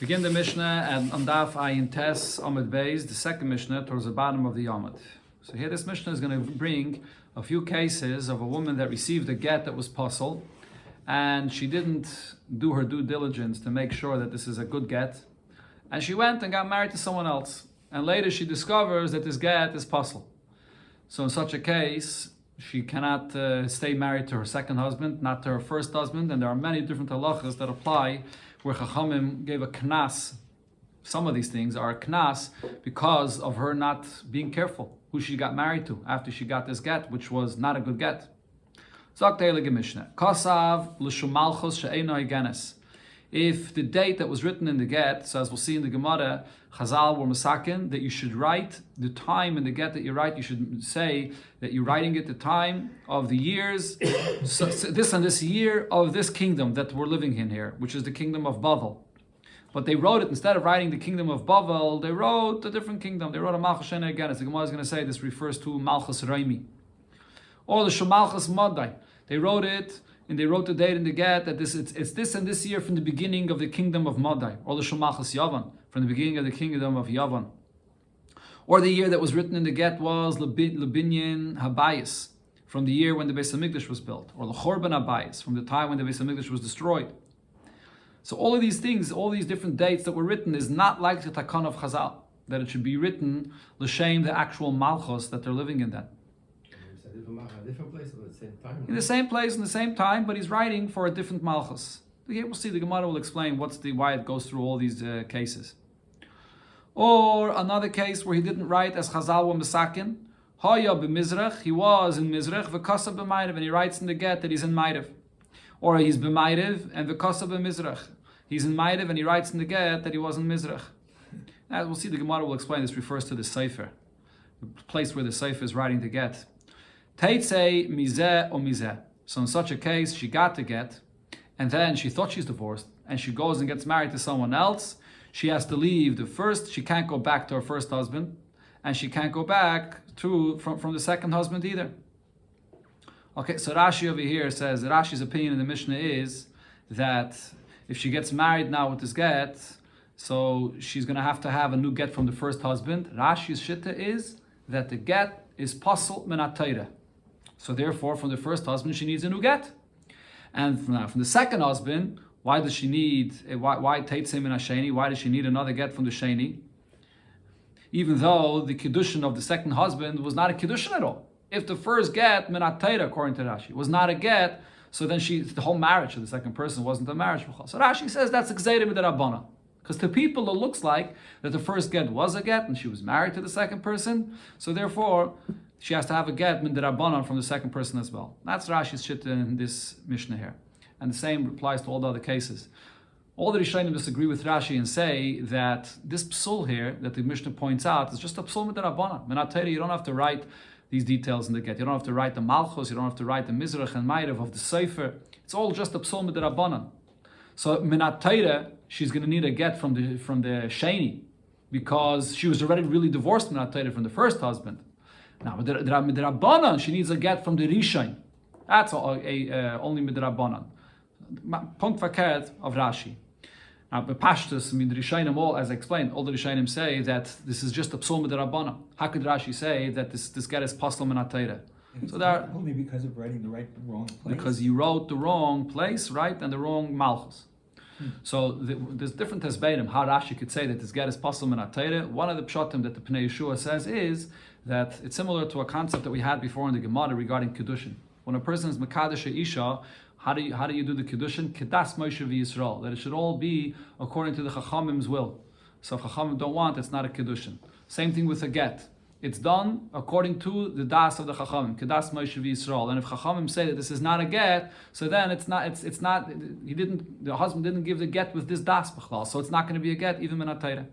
Begin the Mishnah and on Daf Ayin Tes Amud Beis, the second Mishnah towards the bottom of the Amud. So here this Mishnah is going to bring a few cases of a woman that received a get that was puzzle, and she didn't do her due diligence to make sure that this is a good get, and she went and got married to someone else, and later she discovers that this get is puzzle. So in such a case, she cannot stay married to her second husband, not to her first husband, and there are many different halachas that apply where Chachamim gave a knas. Some of these things are a knas because of her not being careful who she got married to after she got this get, which was not a good get. Kasav l'shumalchos she'eino higenes. If the date that was written in the get, so as we'll see in the Gemara, Chazal were masakin, that you should write the time in the get that you write, you should say that you're writing it the time of the years, so this and this year of this kingdom that we're living in here, which is the kingdom of Bavel. But they wrote it, instead of writing the kingdom of Bavel, they wrote a different kingdom. They wrote a Malchus Shena again. As the Gemara is going to say, this refers to Malchus Raimi. Or the Shemalchus Madai. They wrote it, and they wrote the date in the get that it's this and this year from the beginning of the kingdom of Madai, or the Shemalchus Yavan, from the beginning of the kingdom of Yavan. Or the year that was written in the get was Lebinyan Habayis, from the year when the Beis HaMikdash was built, or Lechorban Habayis, from the time when the Beis HaMikdash was destroyed. So all of these things, all these different dates that were written is not like the Takon of Chazal, that it should be written l'shem the actual Malchus that they're living in then. Different place at the same time. In the same place, in the same time, but he's writing for a different Malchus. Here we'll see, the Gemara will explain why it goes through all these cases. Or another case where he didn't write as Chazal were Mesakin, Haya b'Mizrach, he was in Mizrach, v'kasa b'Mairev, and he writes in the get that he's in Mairev. Or he's b'Mairev and v'kasa b'Mizrach. He's in Mairev and he writes in the get that he was in Mizrach. As we'll see, the Gemara will explain, this refers to the Sefer, the place where the Sefer is writing the get. Teitzei mizeh or mizeh. So in such a case, she got the get, and then she thought she's divorced, and she goes and gets married to someone else. She has to leave the first. She can't go back to her first husband, and she can't go back from the second husband either. Okay, so Rashi over here says that Rashi's opinion in the Mishnah is that if she gets married now with this get, so she's going to have a new get from the first husband. Rashi's shitta is that the get is pasul minat Torah. So therefore, from the first husband, she needs a new get. And from the second husband, why does she need, why teitzei min hasheni? Why does she need another get from the sheni? Even though the kiddushin of the second husband was not a kiddushin at all. If the first get, minat Torah, according to Rashi, was not a get, so then the whole marriage of the second person wasn't a marriage. So Rashi says that's gzeira midrabanan. Because to people it looks like that the first get was a get and she was married to the second person, so therefore she has to have a get midrabanan from the second person as well. That's Rashi's shit in this Mishnah here. And the same applies to all the other cases. All the Rishonim disagree with Rashi and say that this psul here that the Mishnah points out is just a psul midrabanan. Minat Torah, you don't have to write these details in the get. You don't have to write the Malchus, you don't have to write the Mizrach and Mairev of the Sefer. It's all just a psul midrabanan. So minat Torah, she's going to need a get from the sheni, because she was already really divorced minat Torah from the first husband. Now midrabanan, she needs a get from the Rishon. That's only midrabanan. Punkt verkehrt of Rashi. Now bepashtus midrishonim, all as I explained, all the Rishonim say that this is just a psul midrabanan. How could Rashi say that this get is pasul minat Torah? So that only because of writing the wrong place. Because you wrote the wrong place, right, and the wrong malchus. So there's different tesbeidim how Rashi could say that this get is pasul minat Torah. One of the pshatim that the Pnei Yeshua says is that it's similar to a concept that we had before in the Gemara regarding kiddushin. When a person is mekadesh isha, how do you do the kiddushin? Kedas Moshe v'Yisrael, that it should all be according to the Chachamim's will. So if Chachamim don't want, it's not a kiddushin. Same thing with a get. It's done according to the das of the Chachamim, Kedas Moshe v'Yisrael. And if Chachamim say that this is not a get, so then it's not. The husband didn't give the get with this das b'chlal, so it's not going to be a get even minat Torah.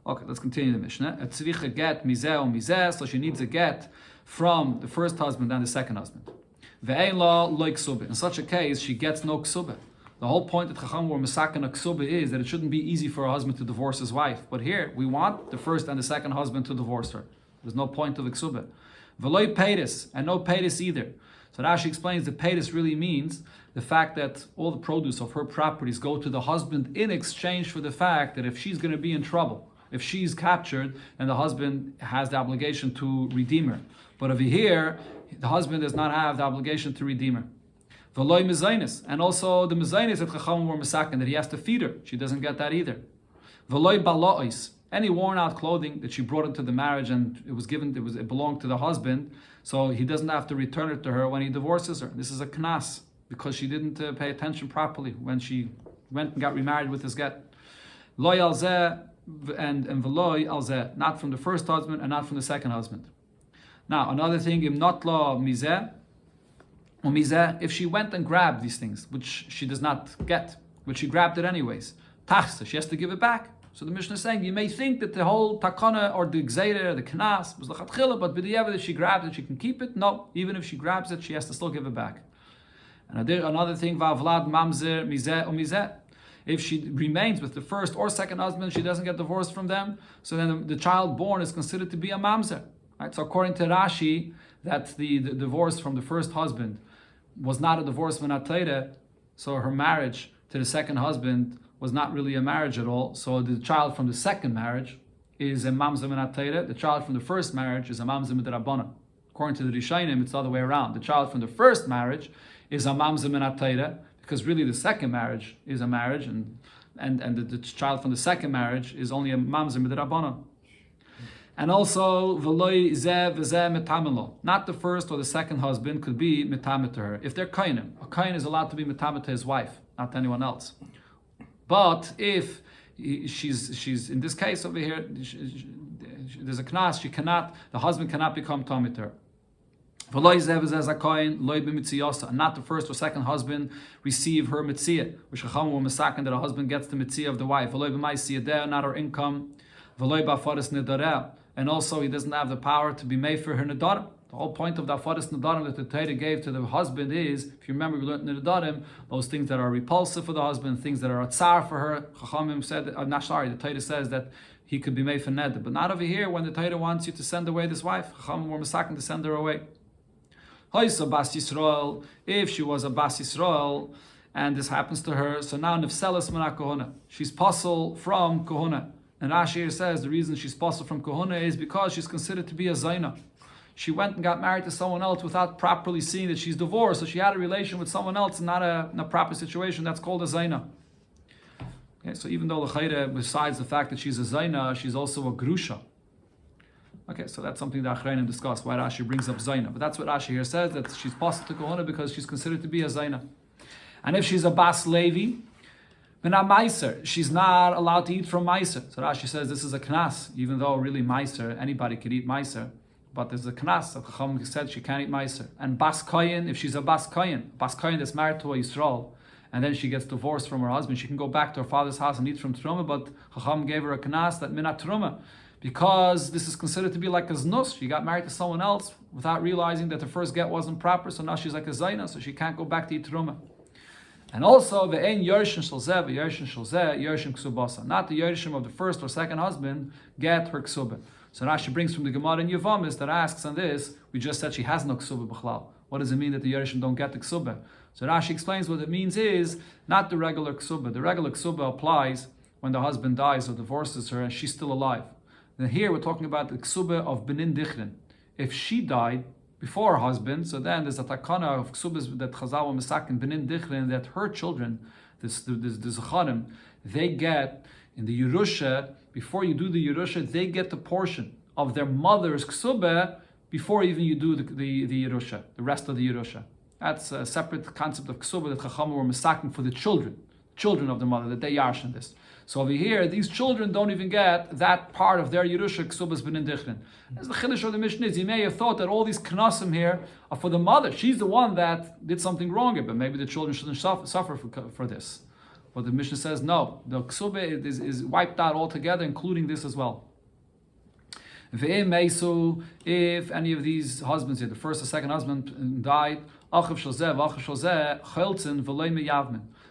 Okay, let's continue the Mishnah. A tzricha get mizeh or mizeh, so she needs a get from the first husband and the second husband. Ve'ein la lo ksubah. In such a case, she gets no ksubah. The whole point that Chacham were Mesakin Ksubah is that it shouldn't be easy for a husband to divorce his wife. But here, we want the first and the second husband to divorce her. There's no point of the Ksubah. Veloy Peiris, and no Peiris either. So Rashi explains the paytas really means the fact that all the produce of her properties go to the husband in exchange for the fact that if she's going to be in trouble, if she's captured, and the husband has the obligation to redeem her. But over here, the husband does not have the obligation to redeem her. V'loi mezainis, and also the mezainis that Chachamim were mesaken, that he has to feed her. She doesn't get that either. V'loi bala'is, any worn out clothing that she brought into the marriage and it belonged to the husband, so he doesn't have to return it to her when he divorces her. This is a knas, because she didn't pay attention properly when she went and got remarried with his get. Loi alzeh and v'loi alzeh, not from the first husband and not from the second husband. Now, another thing, im not la mizeh, if she went and grabbed these things, which she does not get, but she grabbed it anyways, tachsa, she has to give it back. So the Mishnah is saying, you may think that the whole takana or the gzeira, the knas, was l'chatchila, but b'di'evet, if she grabs it, she can keep it. No, even if she grabs it, she has to still give it back. And another thing, va'avlad mamzer mizeh umizeh. If she remains with the first or second husband, she doesn't get divorced from them, so then the child born is considered to be a mamzer. Right? So according to Rashi, that the divorce from the first husband was not a divorce minat, so her marriage to the second husband was not really a marriage at all. So the child from the second marriage is a mamzer minat, the child from the first marriage is a mamzer midrabanan. According to the Rishonim, it's the other way around. The child from the first marriage is a mamzer minat, because really the second marriage is a marriage, and the child from the second marriage is only a mamzer midrabanan. And also, v'loi zeh v'zeh metamelo. Not the first or the second husband could be metamet to her. If they're kainim, a kain is allowed to be metamet to his wife, not to anyone else. But if she's in this case over here, there's a knas, the husband cannot become tamid to her. V'loi zeh v'zeh zakayin loi b'mitziyosa. And not the first or second husband receive her mitziyah, which Chachamim were mesaken that a husband gets the mitziyah of the wife. V'loi b'maisiyadeh, not her income. V'loi b'afaris nedareh. And also, he doesn't have the power to be made for her nedarim. The whole point of the afaris nedarim that the Torah gave to the husband is, if you remember, we learned nedarim, those things that are repulsive for the husband, things that are a tsar for her. Chachamim said, the Torah says that he could be made for neder, but not over here when the Torah wants you to send away this wife. Chachamim were masakin to send her away. Hoysa bas Yisrael, if she was a bas Yisrael, and this happens to her, so now nefselas mina kohuna, she's puzzled from kohuna. And Rashi here says the reason she's puzzled from kohuna is because she's considered to be a zaina. She went and got married to someone else without properly seeing that she's divorced, so she had a relation with someone else, not in a proper situation. That's called a zaina. Okay, so even though l'chayre, besides the fact that she's a zaina, she's also a grusha. Okay, so that's something that Achrayim discussed, why Rashi brings up zaina. But that's what Rashi here says, that she's puzzled to kohuna because she's considered to be a zaina. And if she's a bas levi, she's not allowed to eat from meiser. So Rashi says this is a knas, even though really meiser, anybody could eat meiser, but there's a knas. The Chacham said she can't eat meiser. And bas koyin, if she's a bas koyin that's married to a Yisrael, and then she gets divorced from her husband, she can go back to her father's house and eat from truma, but Chacham gave her a knas that minat truma, because this is considered to be like a znus. She got married to someone else without realizing that the first get wasn't proper, so now she's like a zaina, so she can't go back to eat truma. And also, the ein yershin shalzeh, yershin shalzeh, yershin ksubasa. Not the yershim of the first or second husband get her ksubah. So Rashi brings from the Gemara in Yevamis that asks on this, we just said she has no ksubah b'chlal. What does it mean that the yershim don't get the ksubah? So Rashi explains what it means is not the regular ksubah. The regular ksubah applies when the husband dies or divorces her and she's still alive. Then here we're talking about the ksubah of benin dichrin. If she died before her husband, so then there's a takana of ksubas that Chazal were mesaken benin dichrin, that her children, the zecharim, they get in the Yerusha, before you do the Yerusha, they get the portion of their mother's ksubah before even you do the Yerusha, the rest of the Yerusha. That's a separate concept of ksubah that Chacham were mesaken for the children of the mother, that they yarshin this. So over here, these children don't even get that part of their Yerusha ksubas benin dichrin. As the chiddush of the Mishnah is, you may have thought that all these knasim here are for the mother. She's the one that did something wrong here, but maybe the children shouldn't suffer for this. But the Mishnah says no, the ksubah is wiped out altogether, including this as well. If any of these husbands here, the first or second husband died,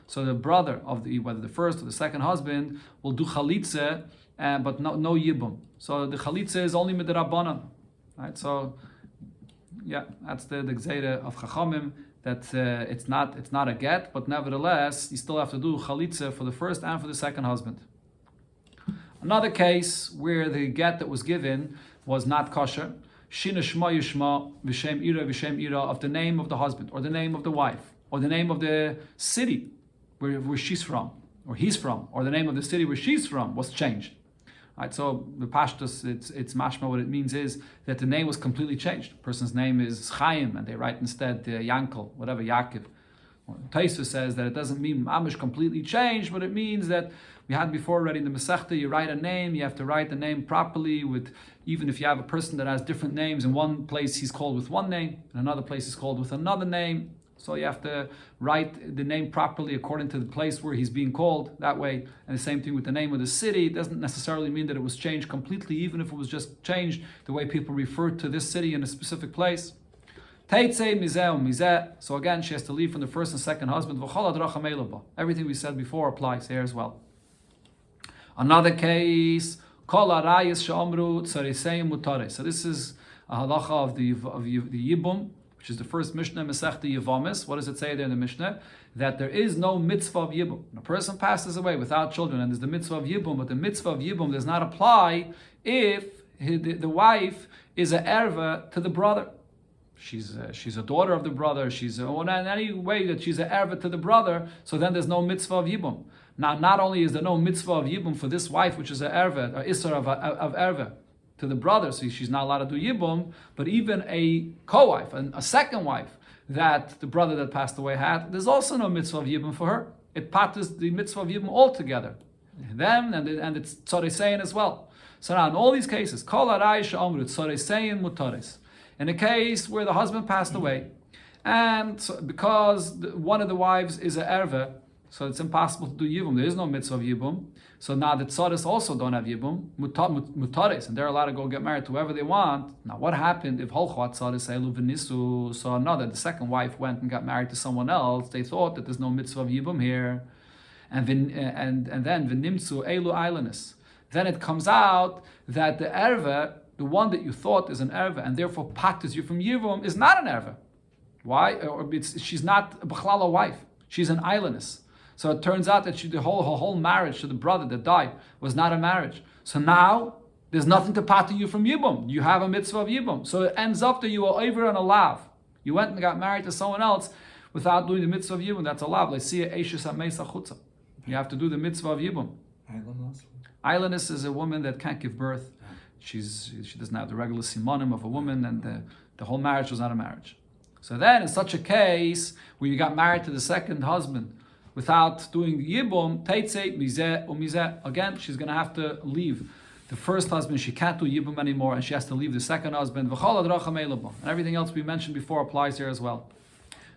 so the brother of whether the first or the second husband will do chalitze, but no yibum. So the chalitze is only midrabanan, right? So Yeah, that's the Gzeira of Chachamim, that it's not a get, but nevertheless, you still have to do chalitza for the first and for the second husband. Another case where the get that was given was not kosher, Shina Shma Yishma V'Shem Ira V'Shem Ira, of the name of the husband, or the name of the wife, or the name of the city where she's from, or he's from, or the name of the city where she's from was changed. Right, so the Pashtus, it's mashma, what it means is that the name was completely changed. The person's name is Chaim, and they write instead Yankel, whatever, Yaakov. Taisa says that it doesn't mean Amish completely changed, but it means that we had before already in the Masechta, you write a name, you have to write the name properly, with even if you have a person that has different names, in one place he's called with one name, in another place he's called with another name. So you have to write the name properly according to the place where he's being called that way. And the same thing with the name of the city. It doesn't necessarily mean that it was changed completely, even if it was just changed the way people refer to this city in a specific place. Teitzei mizeh mizeh. So again, she has to leave from the first and second husband. Everything we said before applies here as well. Another case, kol arayis she'amru tzarisei mutare. So this is a halacha of the Yibum, which is the first Mishnah, Masechta Yevamis. What does it say there in the Mishnah? That there is no mitzvah of Yibum. When a person passes away without children, and there's the mitzvah of Yibum, but the mitzvah of Yibum does not apply if the wife is an erva to the brother. She's a daughter of the brother. In any way that she's an erva to the brother, so then there's no mitzvah of Yibum. Now, not only is there no mitzvah of Yibum for this wife, which is an erva, or isser of erva to the brother, so she's not allowed to do Yibum, but even a co-wife, a second wife that the brother that passed away had, there's also no mitzvah of Yibum for her. It patters the mitzvah of Yibum altogether. Them and it's tzoresein as well. So now in all these cases, kol arayis she'amru tzoresein mutares. In a case where the husband passed away, and so because one of the wives is an erva, so it's impossible to do Yibum. There is no mitzvah of Yibum. So now the tzaris also don't have Yibum, mutaris, and they're allowed to go get married to whoever they want. Now what happened if holchat tzaris elu v'nisu, so another, the second wife went and got married to someone else, they thought that there's no mitzvah of Yibum here. And then v'nimtzu elu ailanis. Then it comes out that the erva, the one that you thought is an erva, and therefore patters you from Yibum, is not an erva. Why? She's not a b'chlala wife. She's an ailanis. So it turns out that her whole marriage to the brother that died was not a marriage. So now there's nothing to pater you from Yibum. You have a mitzvah of Yibum. So it ends up that you are over on a lav. You went and got married to someone else without doing the mitzvah of Yibum. That's a lav. You have to do the mitzvah of Yibum. Ailanis is a woman that can't give birth. She doesn't have the regular simonim of a woman, and the whole marriage was not a marriage. So then in such a case where you got married to the second husband without doing Yibum, Teitzei, Mizeh, Umizeh, again, she's going to have to leave the first husband. She can't do Yibum anymore, and she has to leave the second husband. And everything else we mentioned before applies here as well.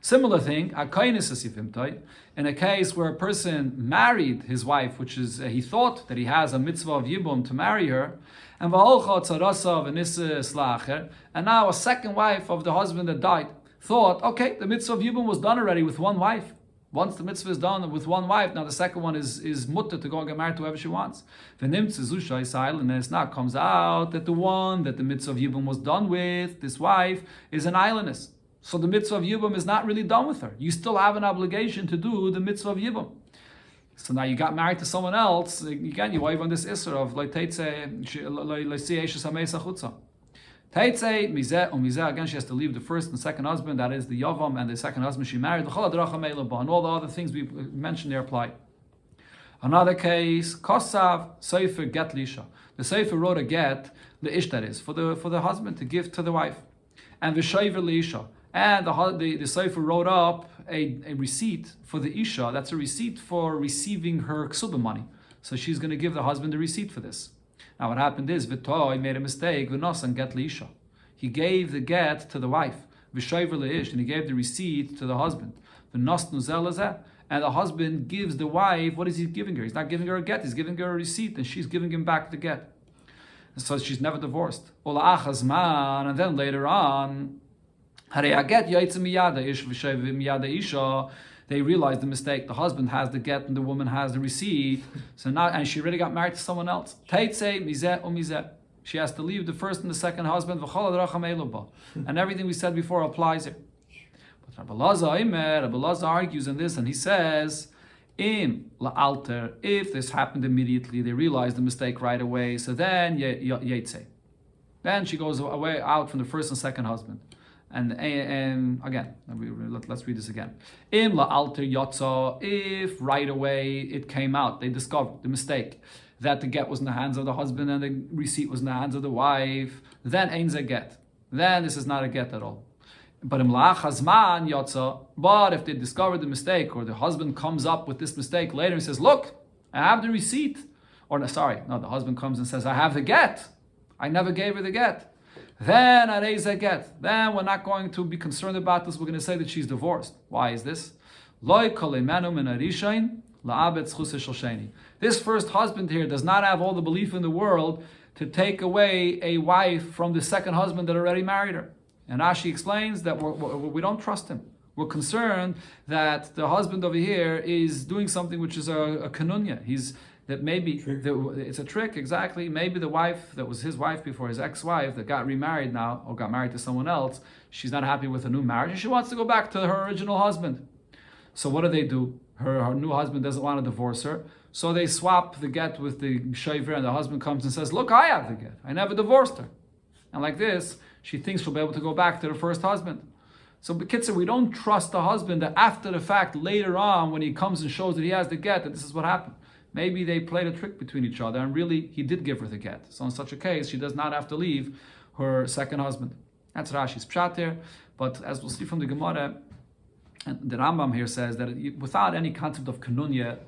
Similar thing, in a case where a person married his wife, which is, he thought that he has a mitzvah of Yibum to marry her, and now a second wife of the husband that died thought, okay, the mitzvah of Yibum was done already with one wife. Once the mitzvah is done with one wife, now the second one is mutter to go and get married to whoever she wants. And now it comes out that the one that the mitzvah of Yibum was done with, this wife, is an islandess. So the mitzvah of Yibum is not really done with her. You still have an obligation to do the mitzvah of Yibum. So now you got married to someone else, again, you wife on this isser of Teitzei, mizeh, mizeh. Again, she has to leave the first and second husband, that is the Yavam, and the second husband she married. And all the other things we mentioned there apply. Another case, Kosav, Seifer, get lisha. The Seifer wrote a get, the ish that is, for the husband to give to the wife. And the Shaver lisha. And the Seifer wrote up a receipt for the Isha. That's a receipt for receiving her ksuba money. So she's going to give the husband a receipt for this. Now what happened is, V'toy made a mistake, V'nosan get Isha. He gave the get to the wife, V'shoiver le'ish, and he gave the receipt to the husband. V'nosnu zelazeh, and the husband gives the wife, what is he giving her? He's not giving her a get, he's giving her a receipt, and she's giving him back the get. And so she's never divorced. And then later on, they realized the mistake. The husband has the get and the woman has the receipt. So now, and she already got married to someone else. She has to leave the first and the second husband, and everything we said before applies here. But Rabbi Lazar argues in this, and he says, if this happened immediately, they realized the mistake right away, so then then she goes away out from the first and second husband. And again, let's read this again. If right away it came out, they discovered the mistake, that the get was in the hands of the husband and the receipt was in the hands of the wife, then ain't a get. Then this is not a get at all. But if they discovered the mistake, or the husband comes up with this mistake later and says, look, I have the receipt. The husband comes and says, I have the get. I never gave her the get. Then a get. Then we're not going to be concerned about this. We're going to say that she's divorced. Why is this? This first husband here does not have all the belief in the world to take away a wife from the second husband that already married her. And Rashi explains that we don't trust him. We're concerned that the husband over here is doing something which is a kanunya. It's a trick, exactly. Maybe the wife that was his wife before, his ex-wife, that got remarried now, or got married to someone else, she's not happy with a new marriage, and she wants to go back to her original husband. So what do? Her new husband doesn't want to divorce her, so they swap the get with the shaver, and the husband comes and says, look, I have the get. I never divorced her. And like this, she thinks she'll be able to go back to the first husband. So B'kitzur, we don't trust the husband that after the fact, later on, when he comes and shows that he has the get, that this is what happened. Maybe they played a trick between each other, and really, he did give her the get. So in such a case, she does not have to leave her second husband. That's Rashi's pshat here. But as we'll see from the Gemara, and the Rambam here says that without any concept of kanunya,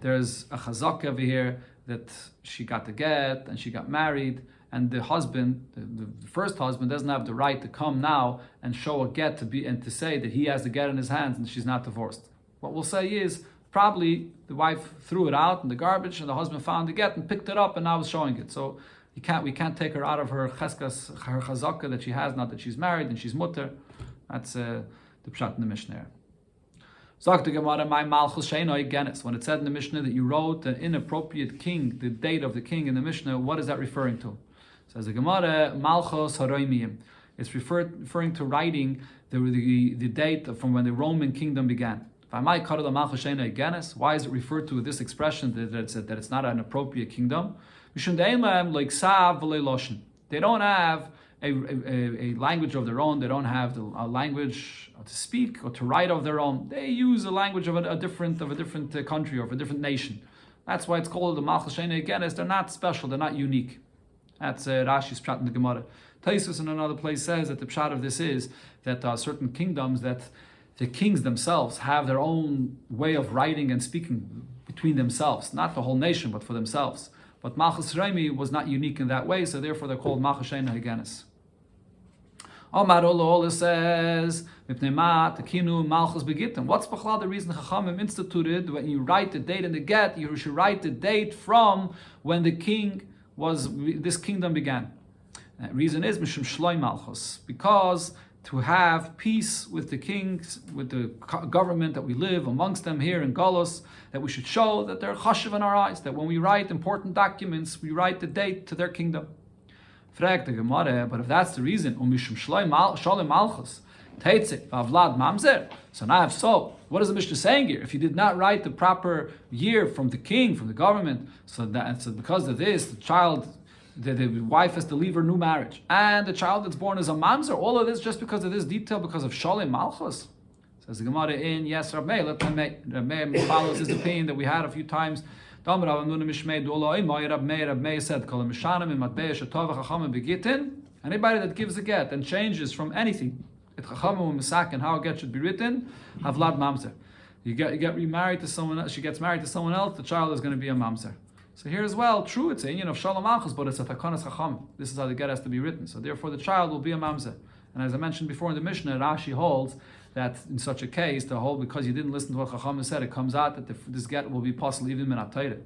there's a chazak over here that she got the get and she got married, and the husband, the first husband, doesn't have the right to come now and show a get to say that he has the get in his hands and she's not divorced. What we'll say is probably the wife threw it out in the garbage and the husband found the get and picked it up and now is showing it. So we can't take her out of her cheskas, her chazaka that she has, not that she's married and she's mutter. That's the pshat in the Mishnah. Sagt the Gemara, my malchus she'enoi genes. When it said in the Mishnah that you wrote an inappropriate king, the date of the king in the Mishnah, what is that referring to? Says the Gemara, malchus haroimiyim. It's referring to writing the date from when the Roman kingdom began. Why is it referred to this expression that it's not an appropriate kingdom? They don't have a language of their own. They don't have a language to speak or to write of their own. They use a language of a different country or of a different nation. That's why it's called the Malchus She'enoi Genes. They're not special. They're not unique. That's Rashi's pshat in the Gemara. Taisus in another place says that the pshat of this is that there are certain kingdoms that the kings themselves have their own way of writing and speaking between themselves, not the whole nation, but for themselves. But Malchus Reimi was not unique in that way, so therefore they're called Malchus She'enoi Genes. Omar Olo says, Tekinu Malchus Begittin. What's the reason Chachamim instituted when you write the date in the get, you should write the date from when this kingdom began. The reason is Mishum Shloi Malchus, because to have peace with the kings, with the government that we live amongst them here in Golos, that we should show that they're chashuv in our eyes, that when we write important documents, we write the date to their kingdom. Frag the Gemara, but if that's the reason, Mishum Shloi Malchus, Teitze, Vavlad Mamzer. So now what is the Mishnah saying here? If you did not write the proper year from the king, from the government, so because of this, the wife has to leave her new marriage, and the child that's born is a mamzer. All of this just because of this detail, because of Shalem Malchus. Says the Gemara in yes, Rab Meir follows his opinion that we had a few times. Rab Meir said, anybody that gives a get and changes from anything, and how a get should be written, havlad mamzer. You get remarried to someone else, she gets married to someone else, the child is going to be a mamzer. So here as well, true, it's a union of Shalom Malchus, but it's a Takanas Chacham. This is how the get has to be written. So therefore the child will be a mamzer. And as I mentioned before in the Mishnah, Rashi holds that in such a case, because you didn't listen to what Chacham said, it comes out that this get will be possible even in Atayre.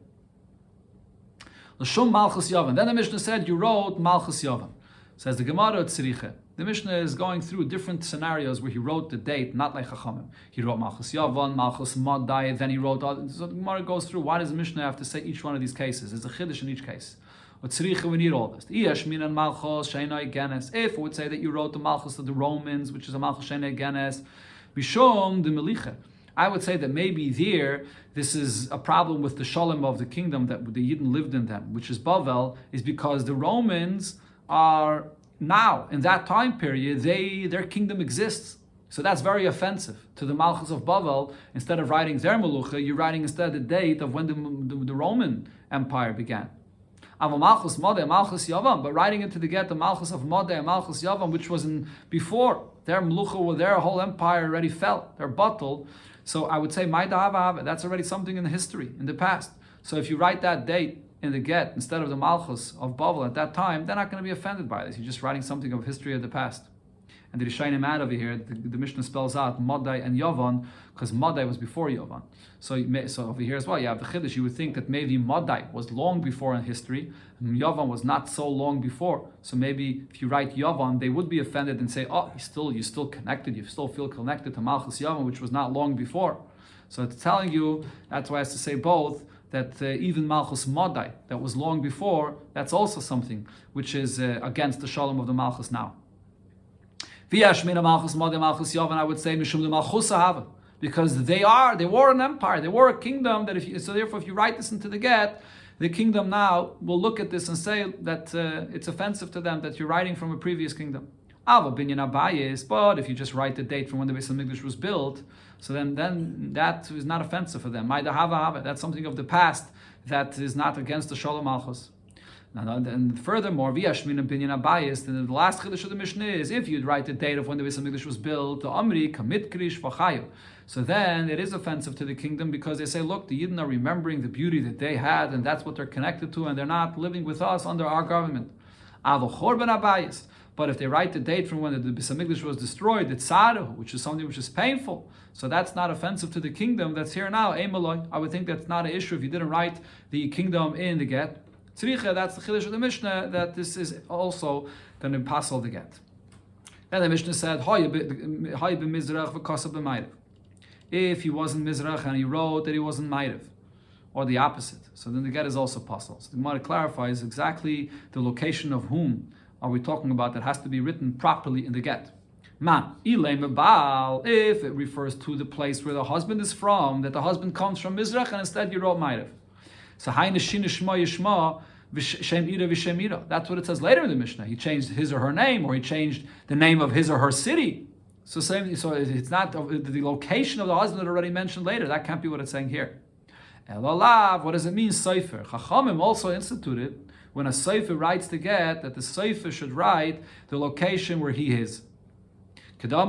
L'shum Malchus Yavan. Then the Mishnah said, you wrote Malchus Yavan. Says the Gemara Tzriche. The Mishnah is going through different scenarios where he wrote the date, not like Chachamim. He wrote Malchus Yavan, Malchus Madai, then he wrote. So the Gemara goes through, why does the Mishnah have to say each one of these cases? There's a chiddush in each case. We need all this. If it would say that you wrote the Malchus of the Romans, which is a Malchus Sheinai Genes, Bishom de Melicha, I would say that maybe this is a problem with the Shalom of the kingdom that the Yidden lived in them, which is Bavel, is because the Romans are now, in that time period, their kingdom exists. So that's very offensive to the Malchus of Bavel. Instead of writing their Melucha, you're writing instead the date of when the Roman Empire began. Aval Malchus Modeh, Malchus Yavam, but writing into the get the Malchus of Modeh, Malchus Yavam, which was before their Melucha, their whole empire already fell, their bottle. So I would say that's already something in the history, in the past. So if you write that date in the get instead of the Malchus of Bavel at that time, they're not going to be offended by this. You're just writing something of history of the past. And the Rishonim add over here, the Mishnah spells out Modai and Yavan, because Modai was before Yavan. So over here as well, you have the Chiddush. You would think that maybe Modai was long before in history, and Yavan was not so long before. So maybe if you write Yavan, they would be offended and say, oh, you're still connected, you still feel connected to Malchus Yavan, which was not long before. So it's telling you, that's why it has to say both, that even Malchus Modai, that was long before, that's also something which is against the Shalom of the Malchus now. Malchus Modeh, Malchus Yavan, I would say Mishum de Malchus Ahava, because they were an empire, they were a kingdom. So therefore, if you write this into the get, the kingdom now will look at this and say that it's offensive to them that you're writing from a previous kingdom. Ava binyan abayis, but if you just write the date from when the Beis Hamikdash was built, so then that is not offensive for them. Maida hava hava, that's something of the past that is not against the Shalom Malchus. And furthermore, v'yashmin opinion abayis, then the last chiddush of the Mishnah is if you'd write the date of when the Beis Hamikdash was built, the Amri kamit krish v'chayu. So then it is offensive to the kingdom because they say, look, the Yidden are remembering the beauty that they had, and that's what they're connected to, and they're not living with us under our government. Avochorban abayis. But if they write the date from when the Beis Hamikdash was destroyed, the tzaru, which is something which is painful, so that's not offensive to the kingdom that's here now. Eimaloi. I would think that's not an issue if you didn't write the kingdom in the get. Tzricha, that's the chiddush of the Mishnah, that this is also going to passel the get. Then the Mishnah said, if he wasn't Mizrach and he wrote that he wasn't Ma'ariv, or the opposite, so then the get is also passel. So the Gemara clarifies exactly the location of whom are we talking about that has to be written properly in the get. Man, if it refers to the place where the husband is from, that the husband comes from Mizrach and instead you wrote Ma'ariv. So that's what it says later in the Mishnah. He changed his or her name, or he changed the name of his or her city. So it's not the location of the husband that already mentioned later. That can't be what it's saying here. Elalav, what does it mean, Sefer? Chachamim also instituted when a Sefer writes the get that the Sefer should write the location where he is. When Rav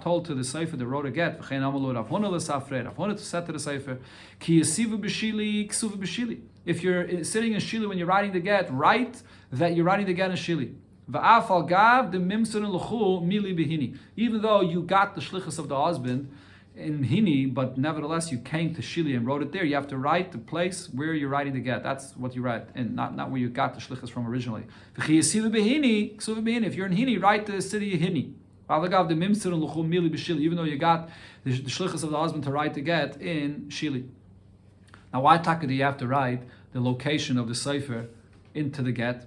told to the Sefer that wrote a get, Rav Huna said to the Sefer, if you're sitting in Shili when you're writing the get, write that you're writing the get in Shili. Even though you got the shlichus of the husband in Hini, but nevertheless you came to Shili and wrote it there, you have to write the place where you're writing the get. That's what you write, and not where you got the shlichus from originally. If you're in Hini, write the city of Hini. Even though you got the shlichus of the husband to write the get in Shili. Now, why taka do you have to write the location of the sefer into the get?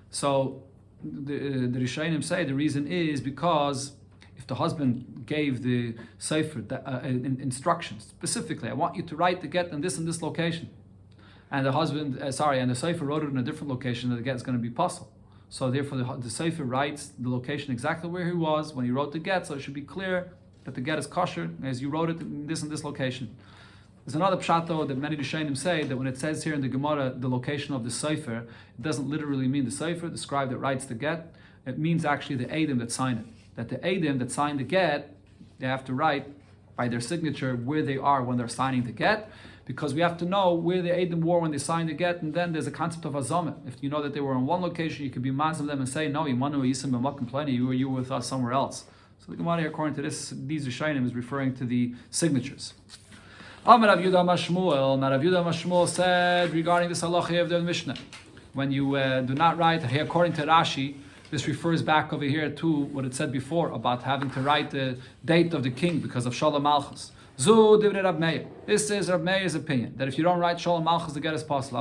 So the Rishonim say the reason is because if the husband gave the sefer instructions specifically, I want you to write the get in this and this location, and the husband, and the sefer wrote it in a different location, then the get is going to be puzzle. So therefore, the sefer writes the location exactly where he was when he wrote the get, so it should be clear that the get is kosher as you wrote it in this and this location. There's another pshat though that many Rishonim say that when it says here in the Gemara the location of the sefer, it doesn't literally mean the sefer, the scribe that writes the get. It means actually the Eidim that sign it. That the Eidim that sign the get, they have to write by their signature where they are when they're signing the get, because we have to know where the Eidim were when they signed the get, and then there's a concept of azamah. If you know that they were in one location, you could be mazim them and say, no, you were with us somewhere else. So the Gemara, according to these Rishonim, is referring to the signatures. Rav Yudah Mashmuel said regarding this halacha of the Mishnah, when you do not write, according to Rashi, this refers back over here to what it said before about having to write the date of the king because of Shalom Malchus. Zu divrei Rab Meir. This is Rab Meir's opinion that if you don't write Shalom Malchus, the get is possible.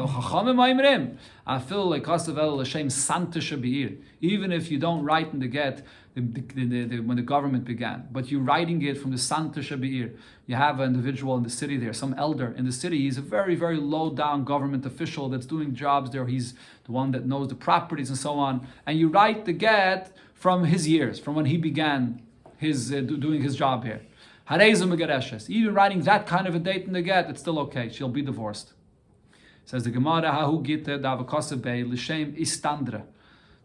I feel like even if you don't write in the get when the government began, but you're writing it from the Santa Shabir. You have an individual in the city there, some elder in the city. He's a very, very low down government official that's doing jobs there. He's the one that knows the properties and so on. And you write the get from his years, from when he began his doing his job here. Even writing that kind of a date in the get, it's still okay. She'll be divorced. Says the Gemara, Hahu Gittin Davakosebei L'Shem Istandra,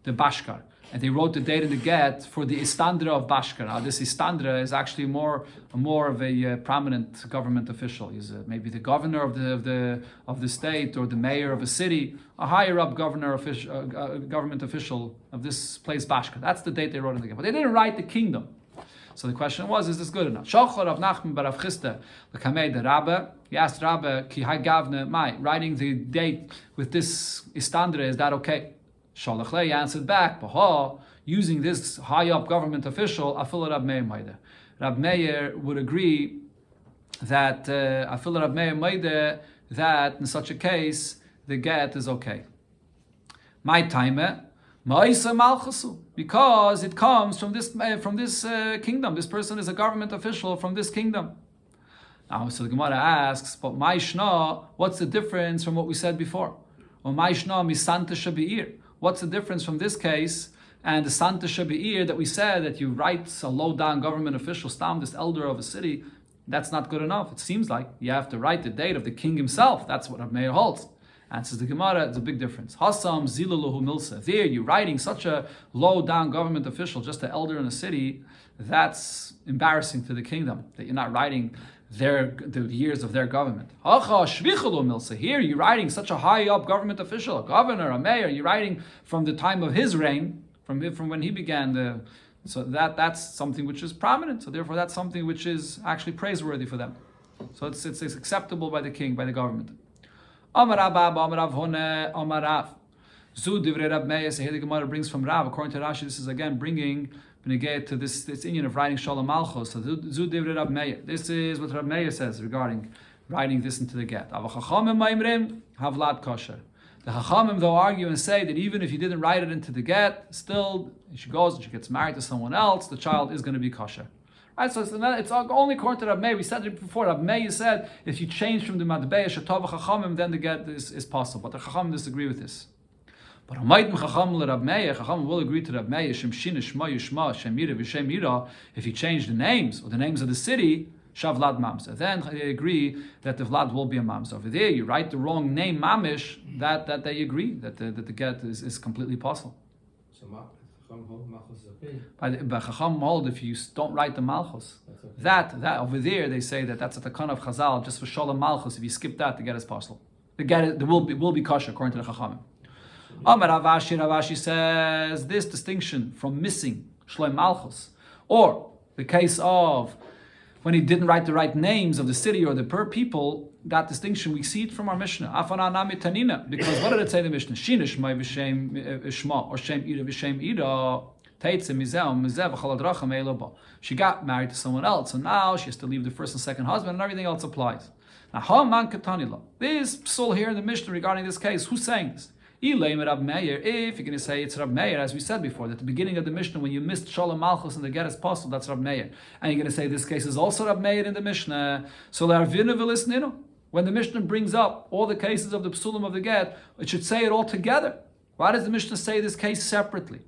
the Bashkar. And they wrote the date in the get for the Istandra of Bashkar. Now, this Istandra is actually more of a prominent government official. He's maybe the governor of the state or the mayor of a city, a higher up government official of this place Bashkar. That's the date they wrote in the get. But they didn't write the kingdom. So the question was, is this good enough? Shochor of Nachman bar Rav Chisda, the Kamei the Rabbe. He asked Rabbe, Ki hai gavne mai, writing the date with this Istandra, is that okay? Shalach Lei answered back, Baha, using this high up government official, Afil Rab Meir Maide. Rab Meir would agree that Afil Rab Meir Maide, that in such a case the get is okay. My time. Because it comes from this kingdom. This person is a government official from this kingdom. Now, so the Gemara asks, but Ma'ishna, what's the difference from what we said before? Or Ma'ishna misanta shabi'ir. What's the difference from this case and the Santa Shabi'ir that we said that you write a low-down government official, stam, this elder of a city? That's not good enough. It seems like you have to write the date of the king himself. That's what Rav Meir holds. Answers the Gemara, it's a big difference. Hassam zilaluhu milsa. There, you're writing such a low-down government official, just an elder in a city. That's embarrassing to the kingdom that you're not writing the years of their government. Hacha shvichalu milsa. Here, you're writing such a high-up government official, a governor, a mayor. You're writing from the time of his reign, from when he began. So that's something which is prominent. So therefore, that's something which is actually praiseworthy for them. So it's acceptable by the king, by the government. Amar Abba, Amar Rav Hone, Amar Rav. Zu divrei Rab Meir. So here the Gemara brings from Rav. According to Rashi, this is again bringing to this Indian of writing Shalom Malchus. So Zu divrei Rab Meir. This is what Rab Meir says regarding writing this into the get. Ava Chachamim Maimrim Havlad Kosher. The Chachamim though argue and say that even if you didn't write it into the get, still she goes and she gets married to someone else, the child is going to be kosher. Right, so it's only according to Rab Meir. We said it before. Rab Meir said if you change from the Madbeya Shatov Chachamim, then the get is possible. But the Chachamim disagree with this. But Chachamim will agree to Rab Meir. If you change the names or the names of the city, Shavlad Mamsa. Then they agree that the Vlad will be a Mamsa. Over there, you write the wrong name Mamish. That they agree that the get is completely possible. So Malchus is okay. By Chacham hold if you don't write the Malchus. That over there they say that's a takana of Chazal just for Shalom Malchus. If you skip that, the get is possible. The get will be kosher according to the Chachamim. Amar Ravashi says this distinction from missing Shalom Malchus, or the case of when he didn't write the right names of the city or the people, that distinction we see it from our Mishnah. Because what did it say in the Mishnah? Shinish my v'shem shma or shem ira v'shem ira teitze mizeh mizeh v'chaladracha me'elaba. She got married to someone else, and now she has to leave the first and second husband, and everything else applies. Now, haman katanila. This psul here in the Mishnah regarding this case. Who's saying this? If you're going to say it's Rab Meir, as we said before, at the beginning of the Mishnah, when you missed Shalom Malchus and the get is possible, that's Rab Meir. And you're going to say this case is also Rab Meir in the Mishnah. So when the Mishnah brings up all the cases of the psulim of the get, it should say it all together. Why does the Mishnah say this case separately?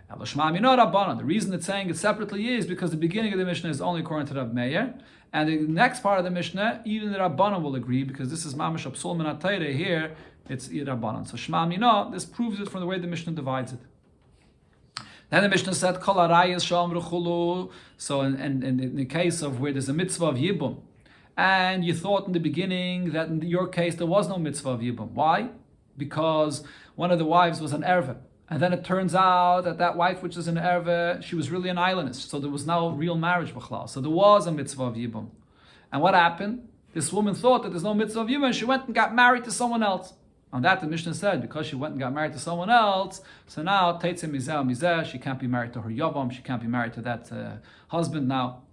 The reason it's saying it separately is because the beginning of the Mishnah is only according to Rab Meir, and the next part of the Mishnah, even the Rabbanan will agree, because this is Mamash Psulim and Atayre here, it's Rabbanan. So Shema Mina, this proves it from the way the Mishnah divides it. Then the Mishnah said, Kol Arayas Shalom Rechulu. So in the case of where there's a mitzvah of Yibum, and you thought in the beginning that in your case there was no mitzvah of Yibum. Why? Because one of the wives was an erva. And then it turns out that wife, which is an erva, she was really an islandist. So there was no real marriage b'chlal. So there was a mitzvah of Yibum. And what happened? This woman thought that there's no mitzvah of Yibum, and she went and got married to someone else. On that, the Mishnah said, because she went and got married to someone else, so now, Teitzeh Mizeh Mizeh, she can't be married to her Yavam, she can't be married to that husband now.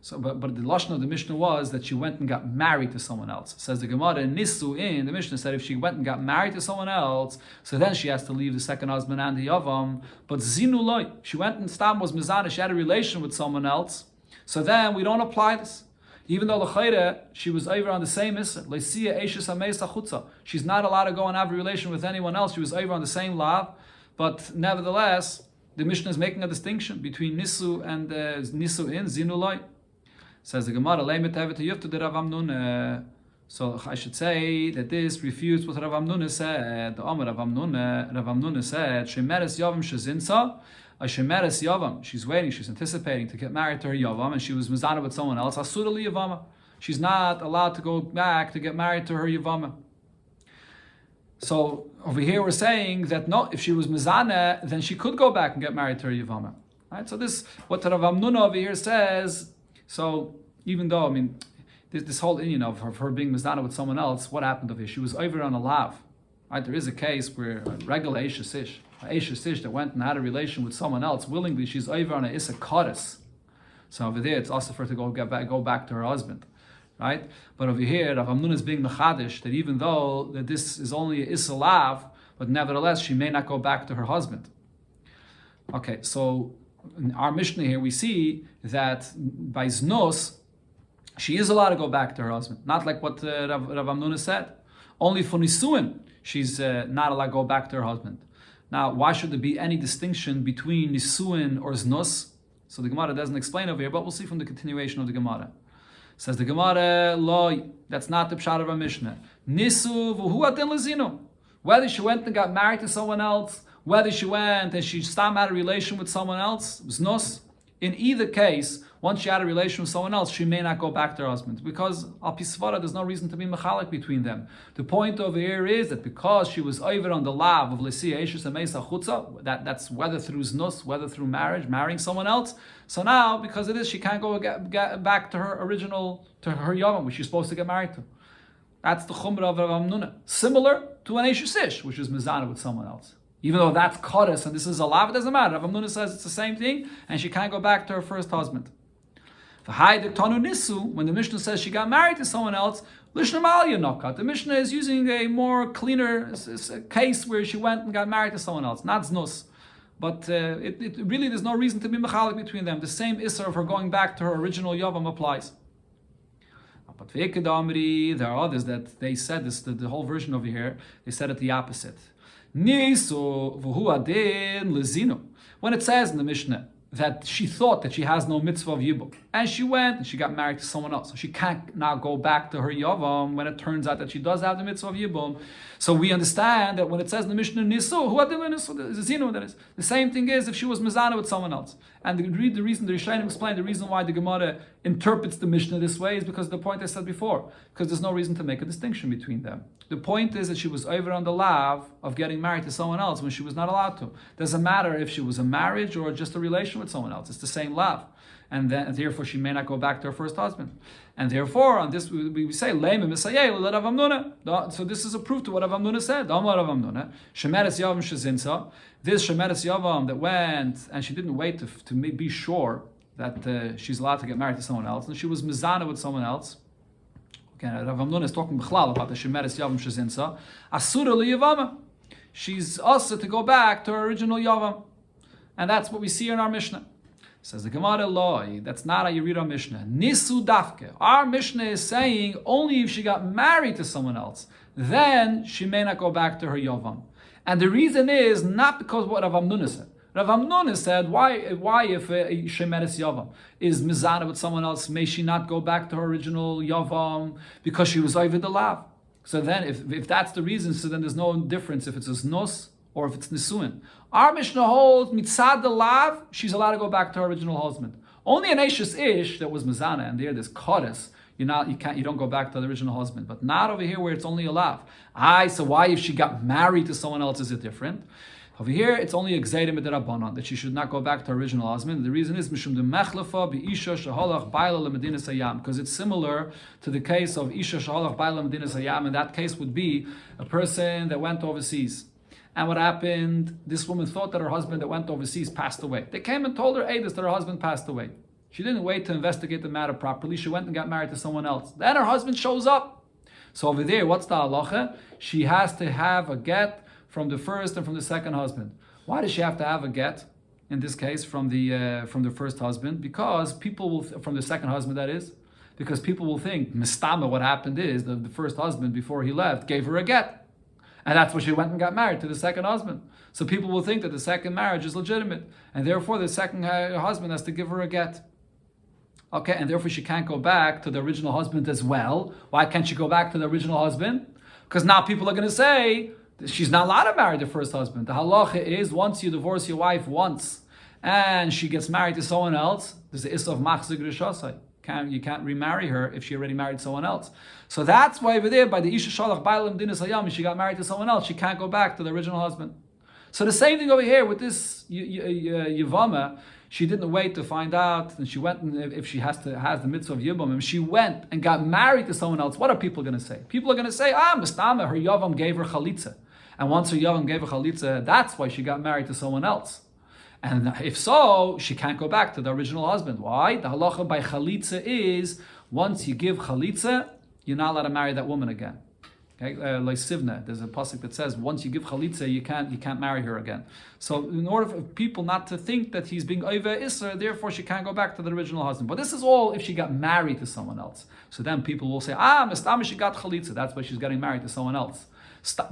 So, but the lashon of the Mishnah was that she went and got married to someone else. Says the Gemara Nisu in the Mishnah said if she went and got married to someone else, so then she has to leave the second husband and the yavam. But zinu loy, she went and stam was mizana, she had a relation with someone else. So then we don't apply this. Even though l'chayre, she was over on the same issa. Leisiya eishes hameis chutza. She's not allowed to go and have a relation with anyone else. She was over on the same lav, but nevertheless, the Mishnah is making a distinction between nisu and nisu in zinu loy. Says the Gemara, so I should say that this refutes what Rav Amnuna said. The Amar Rav Amnuna said, Shemeres Yavam Shezinsa, a Shemeres Yavam. She's waiting, she's anticipating to get married to her Yavam, and she was mizana with someone else. Asura li Yavama. She's not allowed to go back to get married to her Yavama. So over here we're saying that no, if she was mizana, then she could go back and get married to her Yavama. Right? So this, what Rav Amnuna over here says. So even though, I mean, this whole Indian of her being mizdana with someone else, what happened over here? She was over on a lav. Right? There is a case where a regular Eishes Ish that went and had a relation with someone else willingly, she's over on a Issa Kodesh. So over there, it's also for her to go back to her husband. Right? But over here, Rav Amnuna is being mechadish, that even though that this is only a Issa lav, but nevertheless, she may not go back to her husband. Okay, so in our Mishnah here, we see that by Znos, she is allowed to go back to her husband. Not like what Rav Amnuna said. Only for Nisuin, she's not allowed to go back to her husband. Now, why should there be any distinction between Nisuin or Znos? So the Gemara doesn't explain over here, but we'll see from the continuation of the Gemara. Says the Gemara, Lo, that's not the pshat of our Mishnah. Nisu v'hu aten lezino. Whether she went and got married to someone else, whether she went and she stopped had a relation with someone else, Znos, in either case, once she had a relation with someone else, she may not go back to her husband. Because al pi svara, there's no reason to be mechalik between them. The point over here is that because she was over on the lav of Lesiya Eishes Ameisa Chutza, that's whether through Znos, whether through marriage, marrying someone else. So now, because of this, she can't go get back to her original, to her yavam, which she's supposed to get married to. That's the chumrah of Rav Amnuna. Similar to an Eishes Ish, which is mizana with someone else. Even though that's Kodesh and this is a lav, it doesn't matter. Rav Amnuna says it's the same thing, and she can't go back to her first husband. When the Mishnah says she got married to someone else, the Mishnah is using a more cleaner case where she went and got married to someone else, not Znus. But it really, there's no reason to be mechalik between them. The same Isser of her going back to her original Yavam applies. But there are others that they said this, the whole version over here, they said it the opposite. When it says in the Mishnah that she thought that she has no mitzvah of yibum, and she went and she got married to someone else, so she can't now go back to her yavam when it turns out that she does have the mitzvah of yibum. So we understand that when it says in the Mishnah nisu, that is the same thing is if she was mizana with someone else. And the reason the Rishonim explained the reason why the Gemara interprets the Mishnah this way is because of the point I said before, because there's no reason to make a distinction between them. The point is that she was over on the lav of getting married to someone else when she was not allowed to. Doesn't matter if she was a marriage or just a relation with someone else. It's the same lav. And therefore she may not go back to her first husband. And therefore, on this we say, so this is a proof to what Rav Amnuna said. Shemeres Yavam Shezinsa. This Shemeres Yavam that went, and she didn't wait to be sure that she's allowed to get married to someone else, and she was mizana with someone else. Again, Rav Amnuna is talking b'chlal about the Shemeres Yavam Shezinsa. Asura li Yavama. She's also to go back to her original Yavam. And that's what we see in our Mishnah. Says the Gemara Loi, that's not how you read our Mishnah. Nisu dafke. Our Mishnah is saying only if she got married to someone else, then she may not go back to her Yavam. And the reason is not because what Rav Amnuna said. Rav Amnuna said, why if Shemeres Yavam is mizana with someone else, may she not go back to her original Yavam because she was over the lav? So then if that's the reason, so then there's no difference if it's a znos or if it's nisuin. Our Mishnah holds mitzad the lav, she's allowed to go back to her original husband. Only an Eishes Ish that was mizana, and there's kodesh. You don't go back to the original husband, but not over here where it's only a lav. So why if she got married to someone else is it different? Over here it's only a gzeirim b'derabanan that she should not go back to her original husband. The reason is mishum de mechlefa be'isha sheholach baila lemedinas hayam, because it's similar to the case of isha sheholach baila lemedinas hayam, and that case would be a person that went overseas. And what happened? This woman thought that her husband that went overseas passed away. They came and told her, hey, that her husband passed away. She didn't wait to investigate the matter properly. She went and got married to someone else. Then her husband shows up. So over there, what's the halacha? She has to have a get from the first and from the second husband. Why does she have to have a get? In this case, from the first husband, because people will, from the second husband that is, because people will think, mistama, what happened is the first husband, before he left, gave her a get. And that's why she went and got married to the second husband. So people will think that the second marriage is legitimate, and therefore the second husband has to give her a get. Okay, and therefore she can't go back to the original husband as well. Why can't she go back to the original husband? Because now people are going to say, she's not allowed to marry the first husband. The halacha is, once you divorce your wife once and she gets married to someone else, there's the issa of machzik rishasai. You can't remarry her if she already married someone else. So that's why over there, by the isha shalach bailam dinas hayam, she got married to someone else. She can't go back to the original husband. So the same thing over here with this Yavama. She didn't wait to find out, and she went, and if she has the mitzvah of Yibum, and she went and got married to someone else. What are people going to say? People are going to say, mistama, her Yavam gave her chalitza. And once her Yavam gave her chalitza, that's why she got married to someone else. And if so, she can't go back to the original husband. Why? The halacha by chalitza is, once you give chalitza, you're not allowed to marry that woman again. Okay, like Sivna, there's a pasuk that says, once you give chalitza, you can't marry her again. So in order for people not to think that he's being over Isra, therefore she can't go back to the original husband. But this is all if she got married to someone else. So then people will say, mistama, she got chalitza, that's why she's getting married to someone else.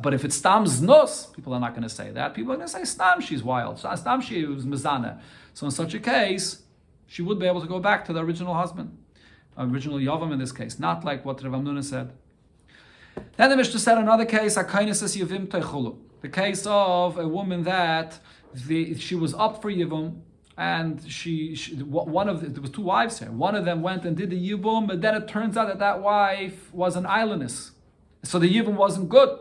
But if it's stam znos, people are not going to say that. People are going to say, stam, she's wild. Stam, she was mizana. So in such a case, she would be able to go back to the original husband. Original Yavam in this case, not like what Rav Amnuna said. Then the Mishnah said another case, the case of a woman that she was up for Yibum, and there was two wives here. One of them went and did the Yibum, but then it turns out that wife was an islandess. So the Yibum wasn't good.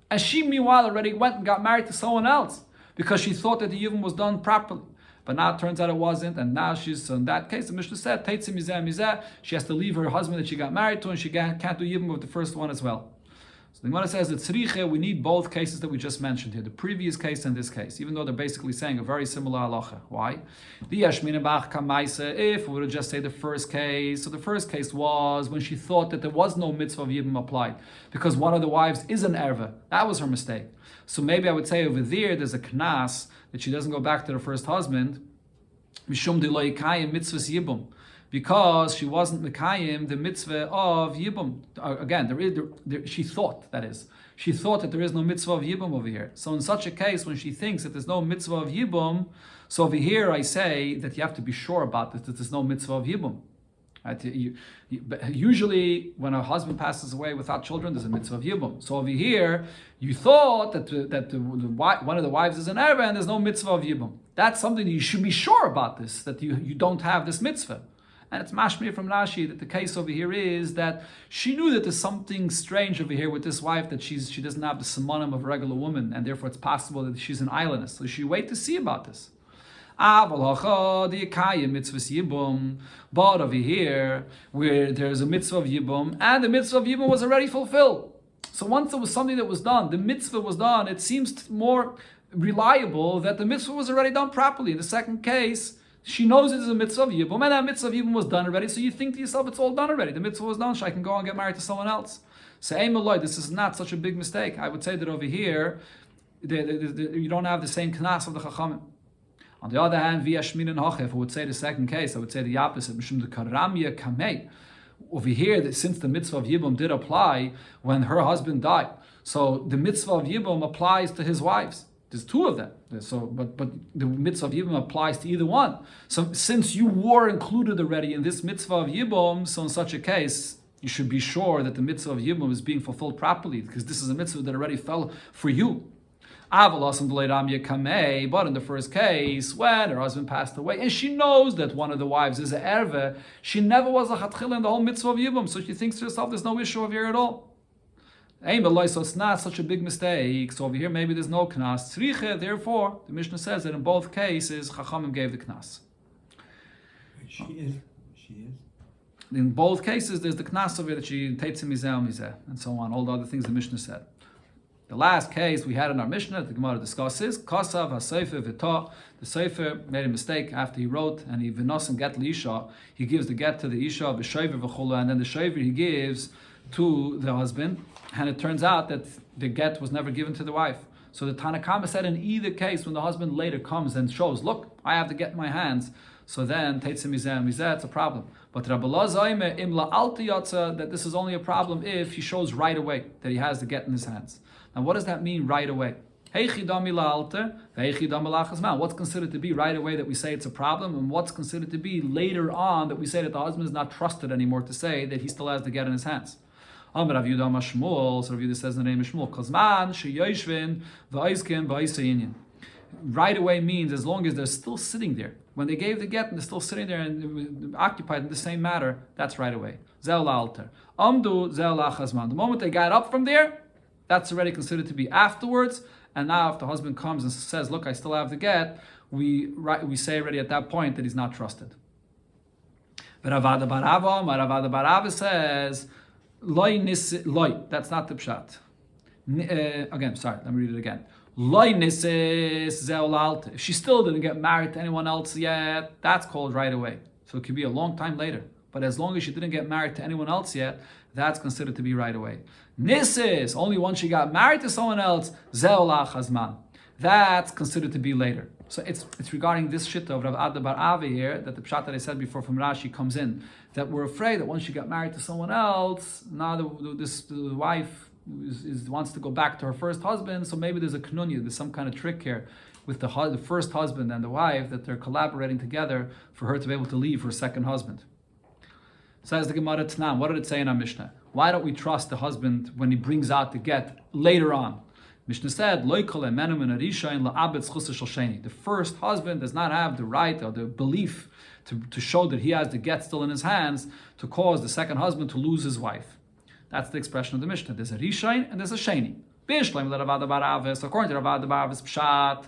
And she, meanwhile, already went and got married to someone else because she thought that the Yibum was done properly. But now it turns out it wasn't, and now so in that case, the Mishnah said, she has to leave her husband that she got married to, and she can't do Yibum with the first one as well. So the Gemara says that tzriche, we need both cases that we just mentioned here, the previous case and this case, even though they're basically saying a very similar halacha. Why? If we were to just say the first case, so the first case was when she thought that there was no mitzvah of Yibum applied, because one of the wives is an erva. That was her mistake. So maybe I would say over there's a knas that she doesn't go back to her first husband, mishum de lo yikayim mitzvahs Yibum, because she wasn't mekayim the mitzvah of Yibum. Again, she thought that there is no mitzvah of Yibum over here. So in such a case, when she thinks that there's no mitzvah of Yibum, so over here I say that you have to be sure about this, that there's no mitzvah of Yibum. Right? Usually, when a husband passes away without children, there's a mitzvah of Yibum. So over here, you thought that one of the wives is an erva and there's no mitzvah of Yibum. That's something that you should be sure about this, that you don't have this mitzvah. And it's mashmir from Rashi that the case over here is that she knew that there's something strange over here with this wife, that she doesn't have the simonim of a regular woman, and therefore it's possible that she's an islandess. So she wait to see about this. But over here, where there's a mitzvah of Yibum, and the mitzvah of Yibum was already fulfilled. So once there was something that was done, the mitzvah was done, it seems more reliable that the mitzvah was already done properly. In the second case, she knows it is a mitzvah of Yibum, and that mitzvah of Yibum was done already, so you think to yourself, it's all done already. The mitzvah was done, so I can go and get married to someone else. So, this is not such a big mistake. I would say that over here, you don't have the same knas of the Chachamim. On the other hand, via Shmin and Hochef, I would say the second case, I would say the opposite. Over here, since the mitzvah of Yibum did apply when her husband died, so the mitzvah of Yibum applies to his wives. There's two of them. So, but the mitzvah of Yibum applies to either one. So since you were included already in this mitzvah of Yibum, so in such a case, you should be sure that the mitzvah of Yibum is being fulfilled properly, because this is a mitzvah that already fell for you. But in the first case, when her husband passed away, and she knows that one of the wives is an erve, she never was a chatchila in the whole mitzvah of Yibum, so she thinks to herself, there's no issue over here at all. So it's not such a big mistake. So over here, maybe there's no knas. Tzriche, therefore, the Mishnah says that in both cases, Chachamim gave the knas. She is. In both cases, there's the knas over here that she takes mizeh, and so on, all the other things the Mishnah said. The last case we had in our Mishnah that the Gemara discusses, Kasav HaSefer V'ta, the Sefer made a mistake after he wrote, and he v'nos and get l'isha, he gives the get to the isha, b'shover v'chula, and then the shover he gives to the husband, and it turns out that the get was never given to the wife. So the Tanakama said in either case, when the husband later comes and shows, look, I have the get in my hands, so then Teitzim Mizeh, it's a problem. But Rabbi Lazayme Imla Alti Yatza, that this is only a problem if he shows right away that he has the get in his hands. Now what does that mean right away? What's considered to be right away that we say it's a problem, and what's considered to be later on that we say that the husband is not trusted anymore to say that he still has the get in his hands? So Rav Yehuda says in the name of Shmuel, right away means as long as they're still sitting there. When they gave the get and they're still sitting there and occupied in the same matter, that's right away. The moment they got up from there, that's already considered to be afterwards. And now if the husband comes and says, look, I still have the get, we say already at that point that he's not trusted. But Ravada Barava says, Loi, that's not the pshat. Again, sorry, let me read it again. Loi nisis zeolalt. If she still didn't get married to anyone else yet, that's called right away. So it could be a long time later. But as long as she didn't get married to anyone else yet, that's considered to be right away. Nisis, only once she got married to someone else, zeolach hazman. That's considered to be later. So it's regarding this shit of Rav Ada Bar Avi here, that the pshat that I said before from Rashi comes in, that we're afraid that once she got married to someone else, now the wife wants to go back to her first husband, so maybe there's a knunya, there's some kind of trick here with the first husband and the wife, that they're collaborating together for her to be able to leave her second husband. Says the Gemara Tanam, what did it say in our Mishnah? Why don't we trust the husband when he brings out the get later on? Mishnah said, the first husband does not have the right or the belief to show that he has the get still in his hands to cause the second husband to lose his wife. That's the expression of the Mishnah. There's a Rishain and there's a Sheni. So according to Ravad Baravis Pshat,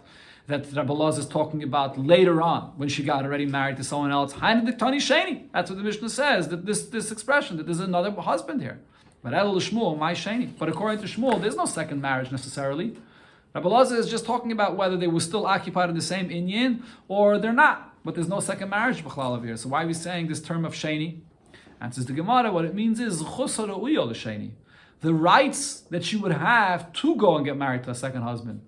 that Rabbi Loz is talking about later on, when she got already married to someone else. That's what the Mishnah says, that this expression, that there's another husband here. But Shmuel, my Sheni. But according to Shmuel, there's no second marriage necessarily. Rabbi Loz is just talking about whether they were still occupied in the same inyan or they're not. But there's no second marriage b'chlal here. So why are we saying this term of Sheni? Answers the Gemara, what it means is the rights that she would have to go and get married to a second husband.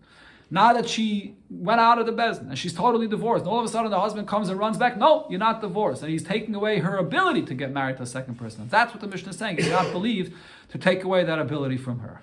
Now that she went out of the bezin and she's totally divorced, and all of a sudden the husband comes and runs back, no, you're not divorced. And he's taking away her ability to get married to a second person. That's what the Mishnah is saying. He's not believed to take away that ability from her.